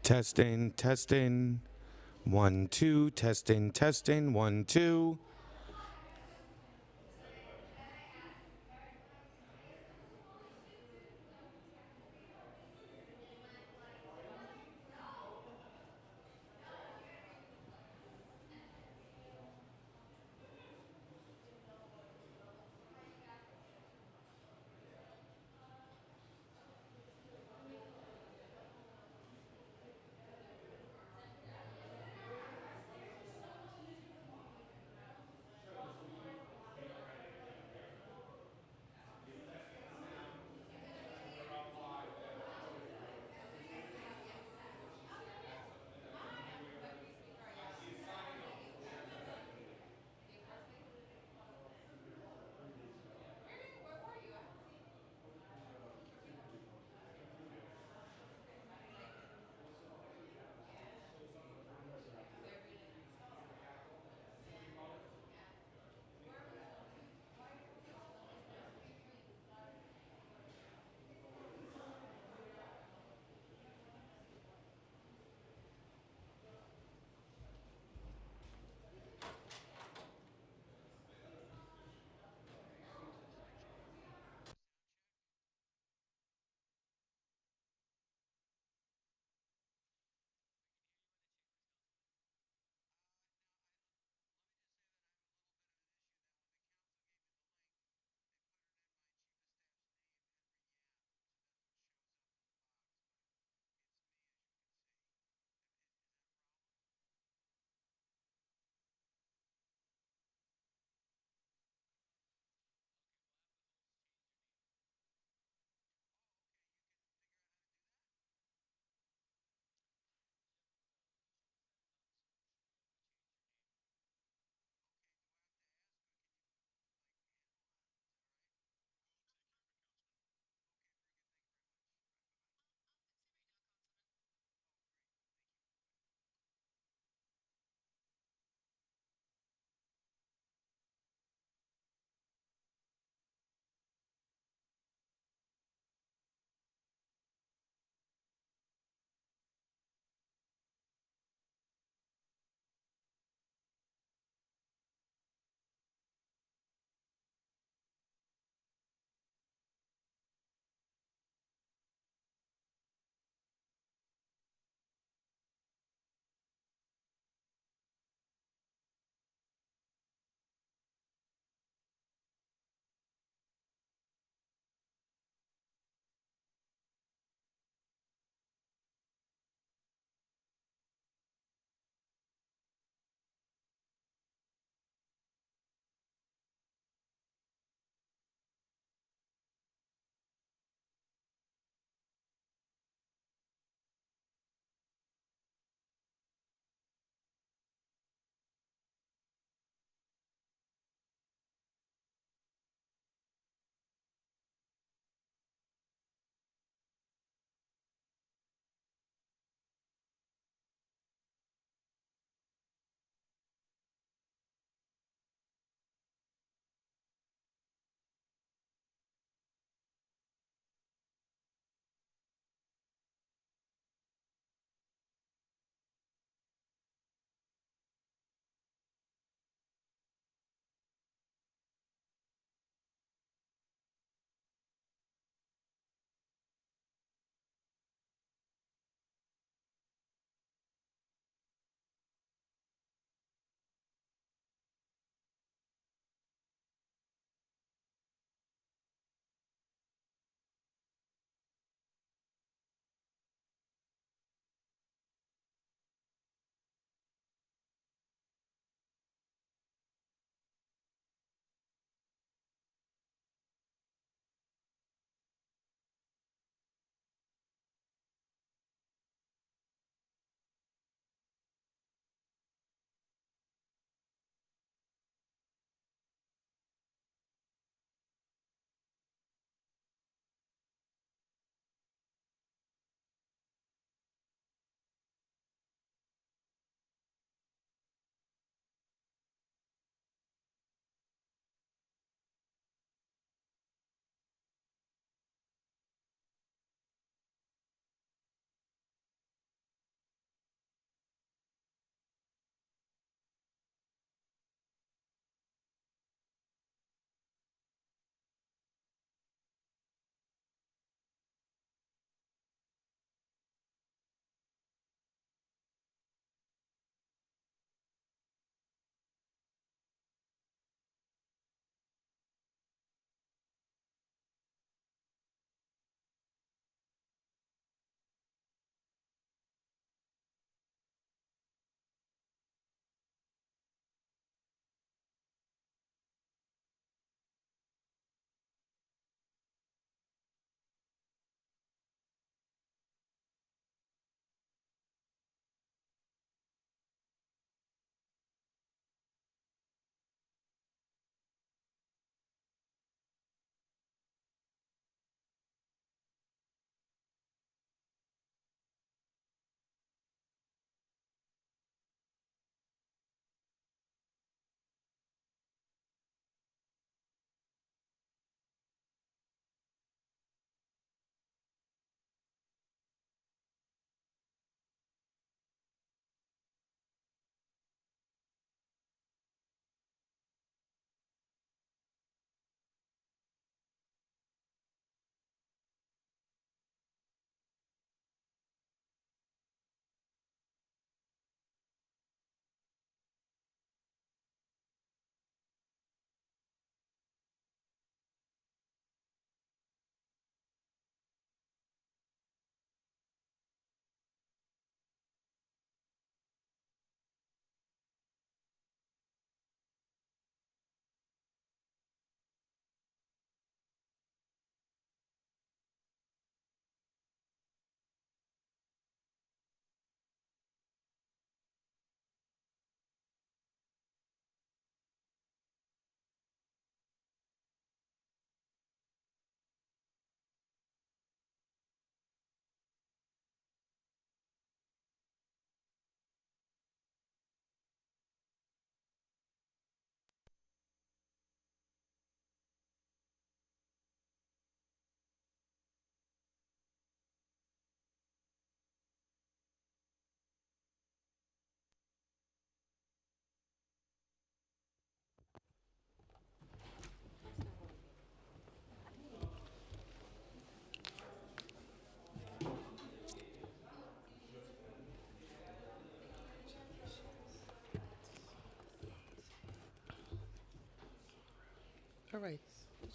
Testing, testing. 1, 2, testing, testing. 1, 2.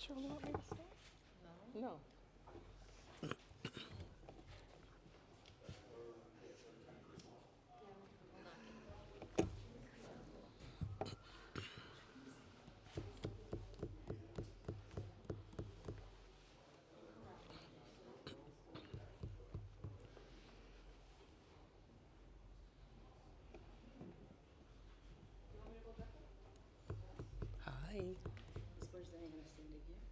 Shirley want me to start? No. Hi. Where's Diana standing here?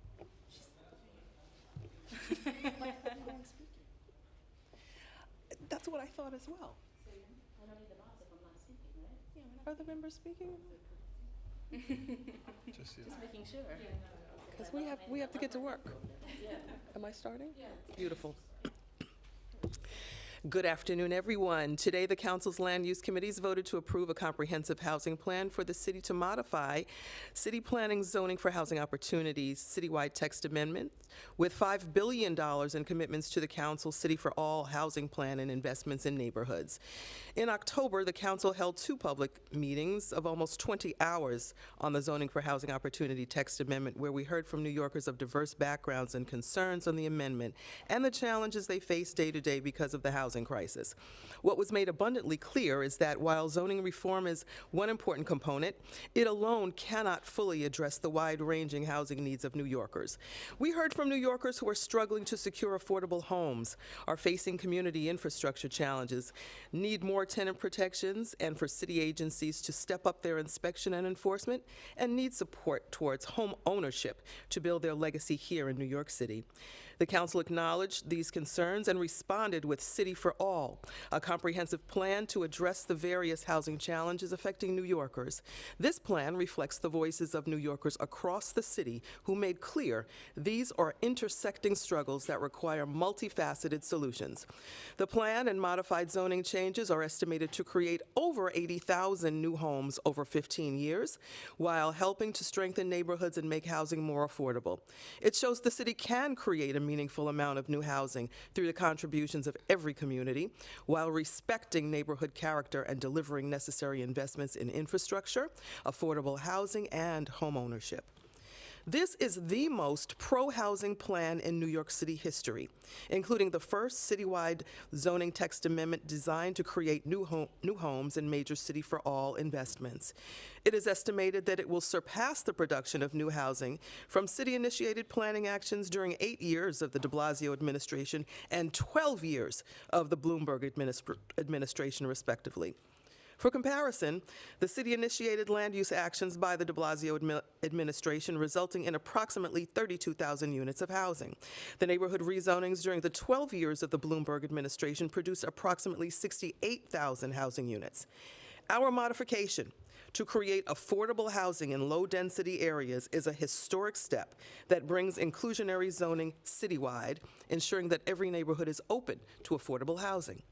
That's what I thought as well. I don't need the box if I'm not speaking, right? Yeah, are the members speaking? Just making sure. Because we have to get to work. Am I starting? Yeah. Beautiful. Good afternoon, everyone. Today, the Council's Land Use Committees voted to approve a comprehensive housing plan for the city to modify city planning zoning for housing opportunities, citywide text amendment, with $5 billion in commitments to the Council's City for All housing plan and investments in neighborhoods. In October, the Council held 2 public meetings of almost 20 hours on the Zoning for Housing Opportunity text amendment, where we heard from New Yorkers of diverse backgrounds and concerns on the amendment and the challenges they face day to day because of the housing crisis. What was made abundantly clear is that while zoning reform is one important component, it alone cannot fully address the wide-ranging housing needs of New Yorkers. We heard from New Yorkers who are struggling to secure affordable homes, are facing community infrastructure challenges, need more tenant protections, and for city agencies to step up their inspection and enforcement, and need support towards home ownership to build their legacy here in New York City. The Council acknowledged these concerns and responded with City for All, a comprehensive plan to address the various housing challenges affecting New Yorkers. This plan reflects the voices of New Yorkers across the city who made clear these are intersecting struggles that require multifaceted solutions. The plan and modified zoning changes are estimated to create over 80,000 new homes over 15 years, while helping to strengthen neighborhoods and make housing more affordable. It shows the city can create a meaningful amount of new housing through the contributions of every community, while respecting neighborhood character and delivering necessary investments in infrastructure, affordable housing, and home ownership. This is the most pro-housing plan in New York City history, including the first citywide zoning text amendment designed to create new homes and major City for All investments. It is estimated that it will surpass the production of new housing from city-initiated planning actions during 8 years of the de Blasio administration and 12 years of the Bloomberg administration, respectively. For comparison, the city-initiated land use actions by the de Blasio administration resulting in approximately 32,000 units of housing. The neighborhood rezonings during the 12 years of the Bloomberg administration produced approximately 68,000 housing units. Our modification to create affordable housing in low-density areas is a historic step that brings inclusionary zoning citywide, ensuring that every neighborhood is open to affordable housing.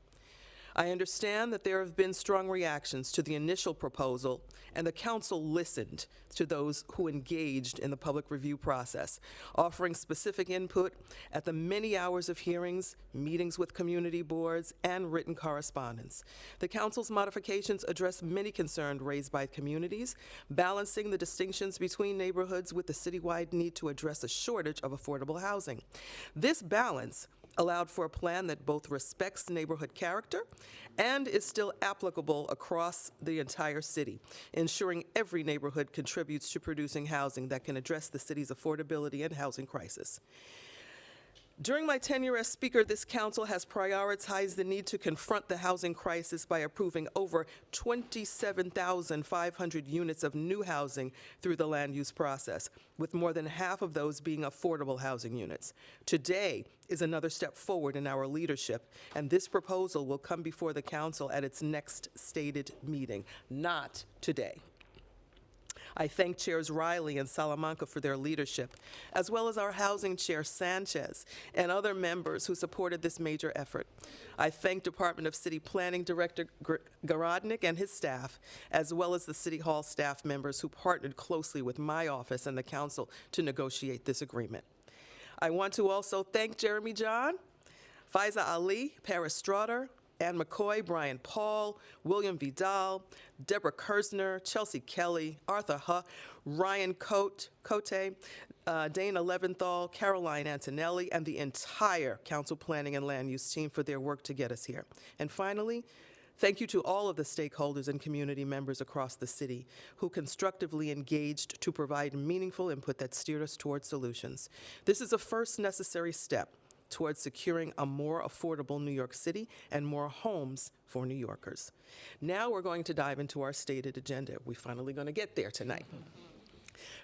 I understand that there have been strong reactions to the initial proposal, and the Council listened to those who engaged in the public review process, offering specific input at the many hours of hearings, meetings with community boards, and written correspondence. The Council's modifications address many concerns raised by communities, balancing the distinctions between neighborhoods with the citywide need to address a shortage of affordable housing. This balance allowed for a plan that both respects neighborhood character and is still applicable across the entire city, ensuring every neighborhood contributes to producing housing that can address the city's affordability and housing crisis. During my tenure as Speaker, this Council has prioritized the need to confront the housing crisis by approving over 27,500 units of new housing through the land use process, with more than half of those being affordable housing units. Today is another step forward in our leadership, and this proposal will come before the Council at its next stated meeting, not today. I thank Chairs Riley and Salamanca for their leadership, as well as our Housing Chair Sanchez and other members who supported this major effort. I thank Department of City Planning Director Garodnik and his staff, as well as the City Hall staff members who partnered closely with my office and the Council to negotiate this agreement. I want to also thank Jeremy John, Faiza Ali, Paris Straughter, Ann McCoy, Brian Paul, William Vidal, Deborah Kersner, Chelsea Kelly, Arthur Huh, Ryan Cote, Dana Leventhal, Caroline Antonelli, and the entire Council Planning and Land Use team for their work to get us here. And finally, thank you to all of the stakeholders and community members across the city who constructively engaged to provide meaningful input that steered us towards solutions. This is a first necessary step towards securing a more affordable New York City and more homes for New Yorkers. Now we're going to dive into our stated agenda. We're finally going to get there tonight.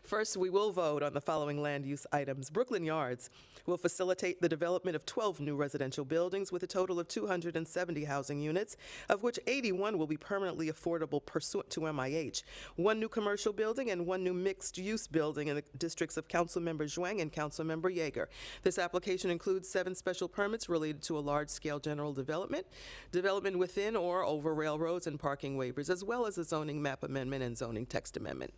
First, we will vote on the following land use items. Brooklyn Yards will facilitate the development of 12 new residential buildings with a total of 270 housing units, of which 81 will be permanently affordable pursuant to MIH, 1 new commercial building and 1 new mixed-use building in the districts of Councilmember Zhuang and Councilmember Yeager. This application includes 7 special permits related to a large-scale general development within or over railroads and parking waivers, as well as a zoning map amendment and zoning text amendment.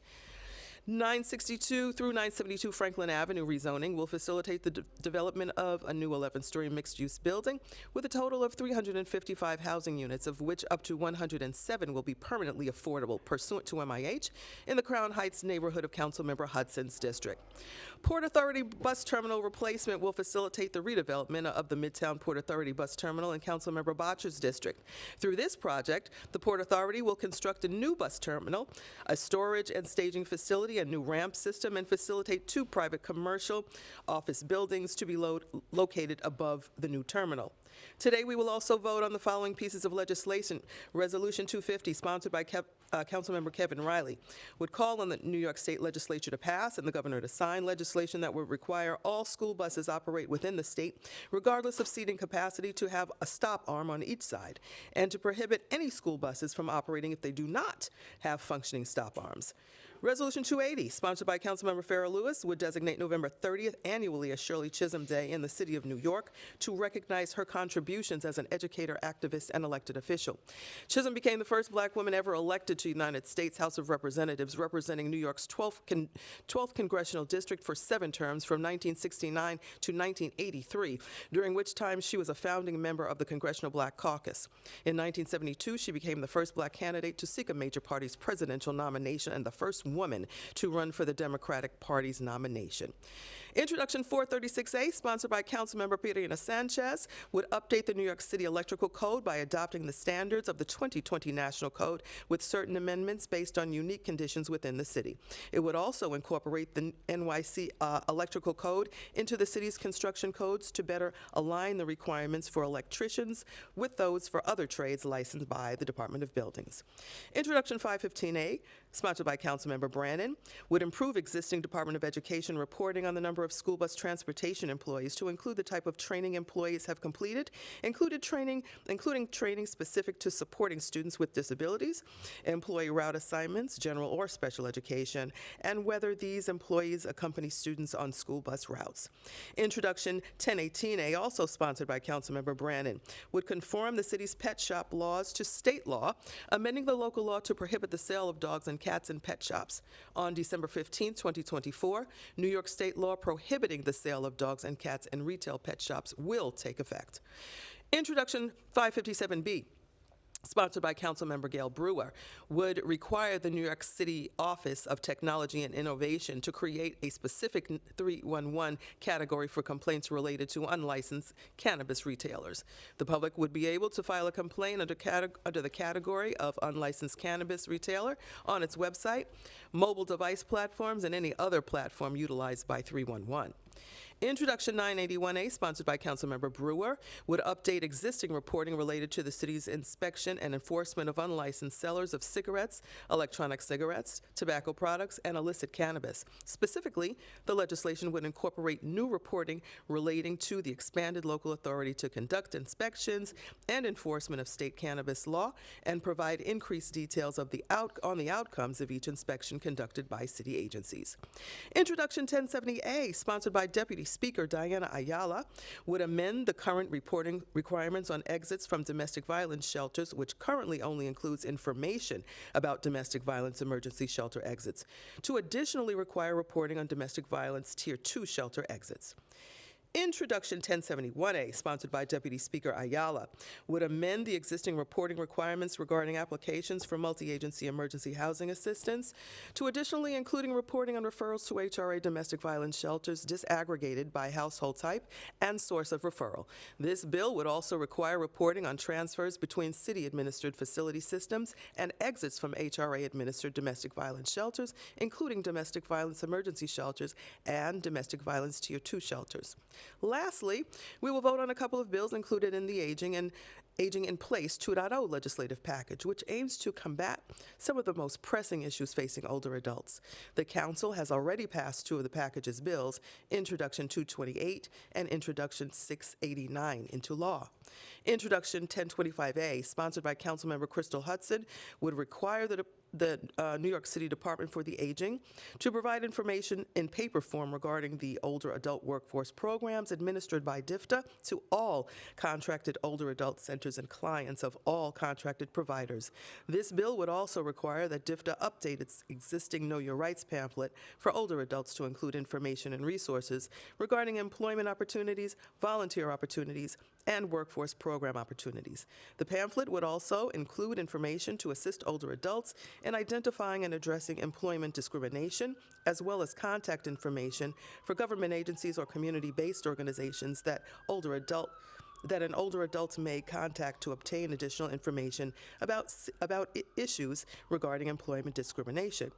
962 through 972 Franklin Avenue rezoning will facilitate the development of a new 11-story mixed-use building with a total of 355 housing units, of which up to 107 will be permanently affordable pursuant to MIH in the Crown Heights neighborhood of Councilmember Hudson's district. Port Authority Bus Terminal replacement will facilitate the redevelopment of the Midtown Port Authority Bus Terminal in Councilmember Bottcher's district. Through this project, the Port Authority will construct a new bus terminal, a storage and staging facility, a new ramp system, and facilitate 2 private commercial office buildings to be located above the new terminal. Today, we will also vote on the following pieces of legislation. Resolution 250, sponsored by Councilmember Kevin Riley, would call on the New York State Legislature to pass and the governor to sign legislation that would require all school buses operate within the state, regardless of seating capacity, to have a stop arm on each side, and to prohibit any school buses from operating if they do not have functioning stop arms. Resolution 280, sponsored by Councilmember Farrah Lewis, would designate November 30th annually as Shirley Chisholm Day in the city of New York to recognize her contributions as an educator, activist, and elected official. Chisholm became the first Black woman ever elected to the United States House of Representatives, representing New York's 12th congressional district for 7 terms from 1969 to 1983, during which time she was a founding member of the Congressional Black Caucus. In 1972, she became the first Black candidate to seek a major party's presidential nomination and the first woman to run for the Democratic Party's nomination. Introduction 436A, sponsored by Councilmember Pirina Sanchez, would update the New York City Electrical Code by adopting the standards of the 2020 National Code with certain amendments based on unique conditions within the city. It would also incorporate the NYC Electrical Code into the city's construction codes to better align the requirements for electricians with those for other trades licensed by the Department of Buildings. Introduction 515A, sponsored by Councilmember Brannan, would improve existing Department of Education reporting on the number of school bus transportation employees to include the type of training employees have completed, including training specific to supporting students with disabilities, employee route assignments, general or special education, and whether these employees accompany students on school bus routes. Introduction 1018A, also sponsored by Councilmember Brannan, would conform the city's pet shop laws to state law, amending the local law to prohibit the sale of dogs and cats in pet shops. On December 15, 2024, New York State law prohibiting the sale of dogs and cats in retail pet shops will take effect. Introduction 557B, sponsored by Councilmember Gail Brewer, would require the New York City Office of Technology and Innovation to create a specific 311 category for complaints related to unlicensed cannabis retailers. The public would be able to file a complaint under the category of unlicensed cannabis retailer on its website, mobile device platforms, and any other platform utilized by 311. Introduction 981A, sponsored by Councilmember Brewer, would update existing reporting related to the city's inspection and enforcement of unlicensed sellers of cigarettes, electronic cigarettes, tobacco products, and illicit cannabis. Specifically, the legislation would incorporate new reporting relating to the expanded local authority to conduct inspections and enforcement of state cannabis law and provide increased details of on the outcomes of each inspection conducted by city agencies. Introduction 1070A, sponsored by Deputy Speaker Diana Ayala, would amend the current reporting requirements on exits from domestic violence shelters, which currently only includes information about domestic violence emergency shelter exits, to additionally require reporting on domestic violence Tier 2 shelter exits. Introduction 1071A, sponsored by Deputy Speaker Ayala, would amend the existing reporting requirements regarding applications for multi-agency emergency housing assistance to additionally including reporting on referrals to HRA domestic violence shelters disaggregated by household type and source of referral. This bill would also require reporting on transfers between city-administered facility systems and exits from HRA-administered domestic violence shelters, including domestic violence emergency shelters and domestic violence Tier 2 shelters. Lastly, we will vote on a couple of bills included in the Aging in Place 2.0 legislative package, which aims to combat some of the most pressing issues facing older adults. The Council has already passed two of the package's bills, Introduction 228 and Introduction 689, into law. Introduction 1025A, sponsored by Councilmember Crystal Hudson, would require the New York City Department for the Aging to provide information in paper form regarding the older adult workforce programs administered by DFTA to all contracted older adult centers and clients of all contracted providers. This bill would also require that DFTA update its existing Know Your Rights pamphlet for older adults to include information and resources regarding employment opportunities, volunteer opportunities, and workforce program opportunities. The pamphlet would also include information to assist older adults in identifying and addressing employment discrimination, as well as contact information for government agencies or community-based organizations that an older adult may contact to obtain additional information about issues regarding employment discrimination.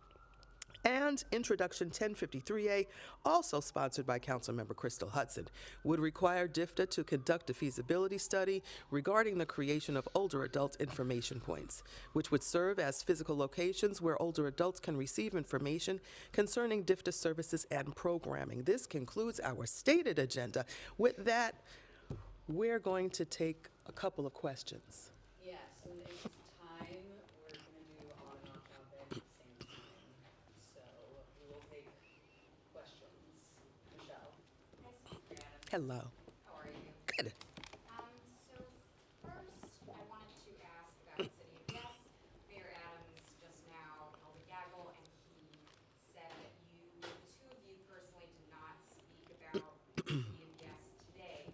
And Introduction 1053A, also sponsored by Councilmember Crystal Hudson, would require DFTA to conduct a feasibility study regarding the creation of older adult information points, which would serve as physical locations where older adults can receive information concerning DFTA services and programming. This concludes our stated agenda. With that, we're going to take a couple of questions. Yes, in the interest of time, we're gonna do on and off topic at the same time. So we will take questions. Michelle? Hello. How are you? Good. So first, I wanted to ask about City of Yes. Mayor Adams just now held a gavel, and he said that the two of you personally did not speak about City of Yes today.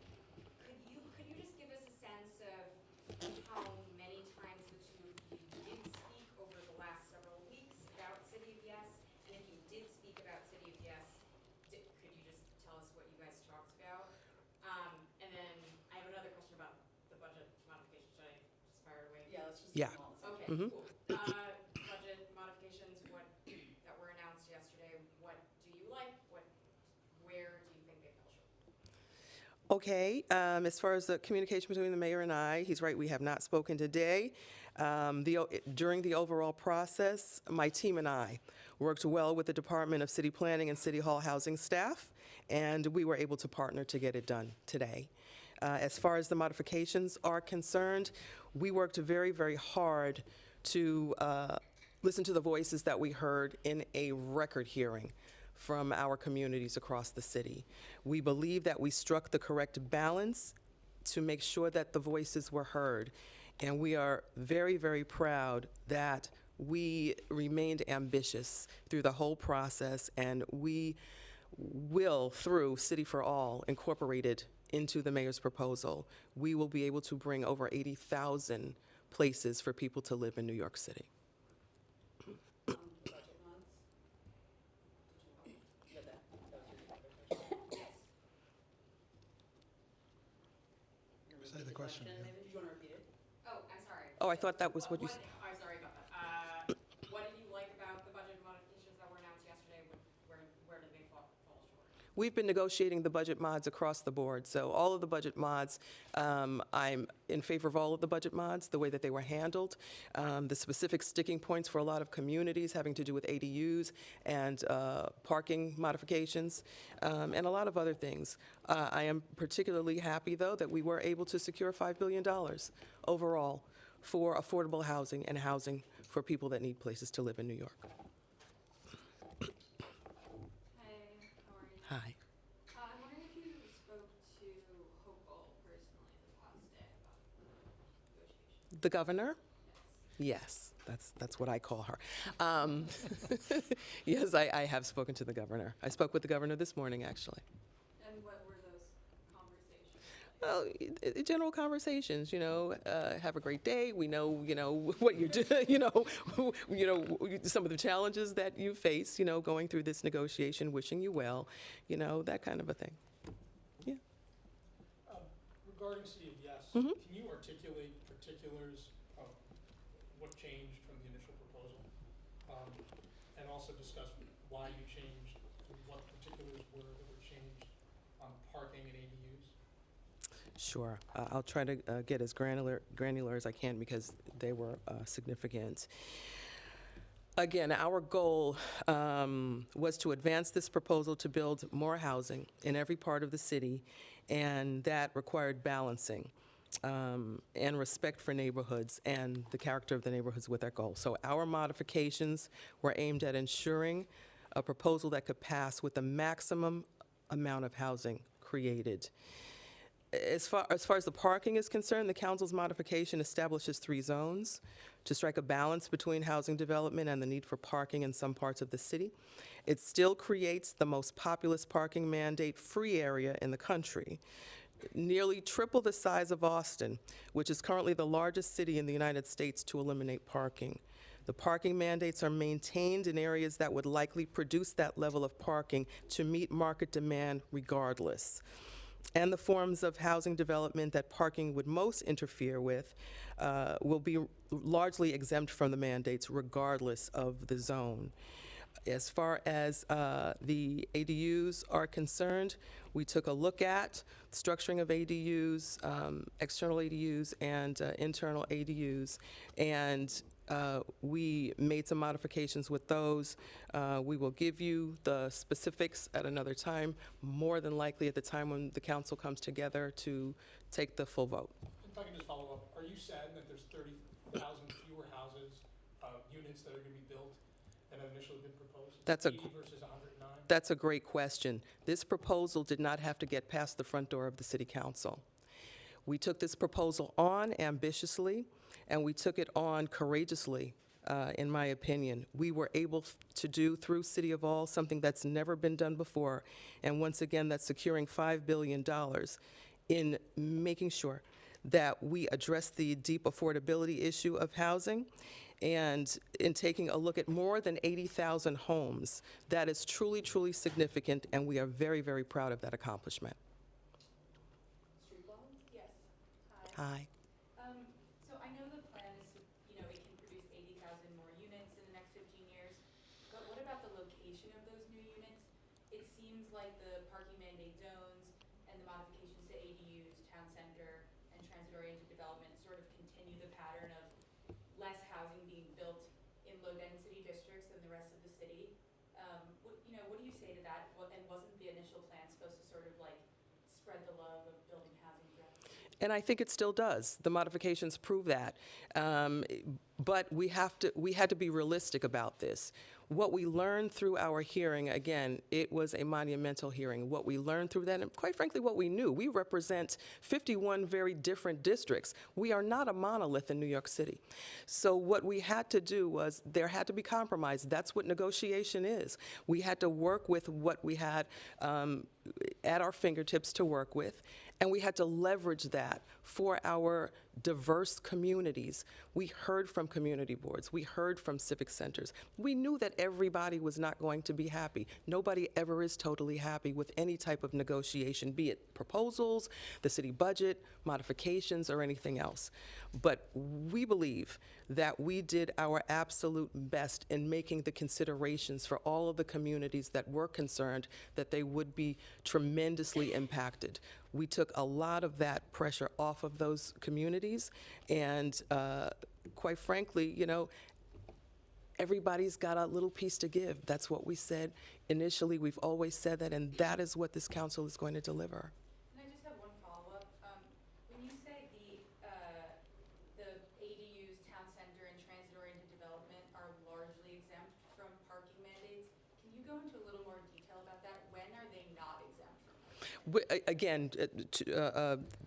Could you just give us a sense of how many times the two of you did speak over the last several weeks about City of Yes? And if you did speak about City of Yes, could you just tell us what you guys talked about? And then I have another question about the budget modification. Should I just fire it away? Yeah, let's just Yeah. do them all at the same Okay, Mhm. cool. Budget modifications, that were announced yesterday, what do you like? Where do you think they fell short? Okay, as far as the communication between the mayor and I, he's right, we have not spoken today. During the overall process, my team and I worked well with the Department of City Planning and City Hall housing staff, and we were able to partner to get it done today. As far as the modifications are concerned, we worked very, very hard to listen to the voices that we heard in a record hearing from our communities across the city. We believe that we struck the correct balance to make sure that the voices were heard. And we are very, very proud that we remained ambitious through the whole process, and we will, through City for All, incorporated into the mayor's proposal, we will be able to bring over 80,000 places for people to live in New York City. The budget mods. Did you, that was your question? Yes. Say the question again. Maybe, do you wanna repeat it? Oh, I'm sorry. Oh, I thought that was what you said. I'm sorry about that. What did you like about the budget modifications that were announced yesterday? Where did they fall short? We've been negotiating the budget mods across the board, so all of the budget mods, I'm in favor of all of the budget mods, the way that they were handled. The specific sticking points for a lot of communities having to do with ADUs and parking modifications, and a lot of other things. I am particularly happy, though, that we were able to secure $5 billion overall for affordable housing and housing for people that need places to live in New York. Hey, how are you? Hi. I'm wondering if you spoke to Hochul personally this last day about negotiations. The governor? Yes, that's what I call her. Yes, I have spoken to the governor. I spoke with the governor this morning, actually. And what were those Well, general conversations, have a great day. We know, what you're doing, some of the challenges that you face, going through this negotiation, wishing you well, that kind of a thing. Yeah. Regarding City of Yes, Mhm. can you articulate particulars of what changed from the initial proposal? And also discuss why you changed, what particulars were that were changed on parking and ADUs? Sure. I'll try to get as granular as I can because they were significant. Again, our goal was to advance this proposal to build more housing in every part of the city, and that required balancing and respect for neighborhoods and the character of the neighborhoods with our goal. So our modifications were aimed at ensuring a proposal that could pass with the maximum amount of housing created. As far as the parking is concerned, the council's modification establishes 3 zones to strike a balance between housing development and the need for parking in some parts of the city. It still creates the most populous parking mandate-free area in the country, nearly triple the size of Austin, which is currently the largest city in the United States to eliminate parking. The parking mandates are maintained in areas that would likely produce that level of parking to meet market demand regardless. And the forms of housing development that parking would most interfere with will be largely exempt from the mandates regardless of the zone. As far as the ADUs are concerned, we took a look at structuring of ADUs, external ADUs and internal ADUs, and we made some modifications with those. We will give you the specifics at another time, more than likely at the time when the council comes together to take the full vote. If I can just follow up, are you sad that there's 30,000 fewer houses, units that are going to be built than have initially been proposed? That's a 80 versus 109? That's a great question. This proposal did not have to get past the front door of the city council. We took this proposal on ambitiously, and we took it on courageously, in my opinion. We were able to do through City of All something that's never been done before, and once again, that's securing $5 billion in making sure that we address the deep affordability issue of housing, and in taking a look at more than 80,000 homes. That is truly, truly significant, and we are very, very proud of that accomplishment. Yes. Hi. So I know the plan is, it can produce 80,000 more units in the next 15 years, but what about the location of those new units? It seems like the parking mandate zones and the modifications to ADUs, town center, and transit-oriented development sort of continue the pattern of less housing being built in low-density districts than the rest of the city. What do you say to that? And wasn't the initial plan supposed to sort of like spread the love of building housing throughout the city? And I think it still does. The modifications prove that. But we had to be realistic about this. What we learned through our hearing, again, it was a monumental hearing. What we learned through that, and quite frankly, what we knew, we represent 51 very different districts. We are not a monolith in New York City. So what we had to do was, there had to be compromise. That's what negotiation is. We had to work with what we had at our fingertips to work with, and we had to leverage that for our diverse communities. We heard from community boards. We heard from civic centers. We knew that everybody was not going to be happy. Nobody ever is totally happy with any type of negotiation, be it proposals, the city budget, modifications, or anything else. But we believe that we did our absolute best in making the considerations for all of the communities that were concerned that they would be tremendously impacted. We took a lot of that pressure off of those communities, and quite frankly, everybody's got a little piece to give. That's what we said initially. We've always said that, and that is what this council is going to deliver. And I just have one follow-up. When you say the ADUs, town center, and transit-oriented development are largely exempt from parking mandates, can you go into a little more detail about that? When are they not exempt from parking? Again,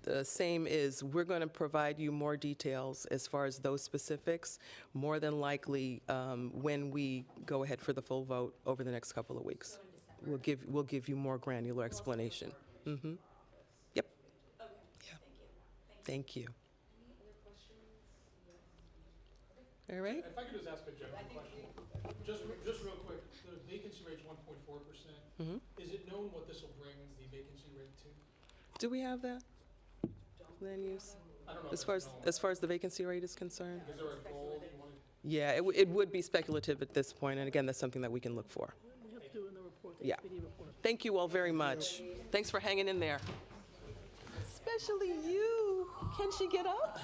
the same is, we're going to provide you more details as far as those specifics, more than likely when we go ahead for the full vote over the next couple of weeks. So in December? We'll give you more granular explanation. Mm-hmm. Yep. Okay. Thank you. Any other questions? All right? If I could just ask a general question, just real quick, the vacancy rate's 1.4%. Mhm. Is it known what this will bring the vacancy rate to? Do we have that? Land use? I don't know. As if far it's as, known. as far as the vacancy rate is concerned? Is there a goal you want to? Yeah, it would be speculative at this point, and again, that's something that we can look for. We have to do in the report, the Yeah. committee report. Thank you all very much. Thanks for hanging in there. Especially you. Can she get up?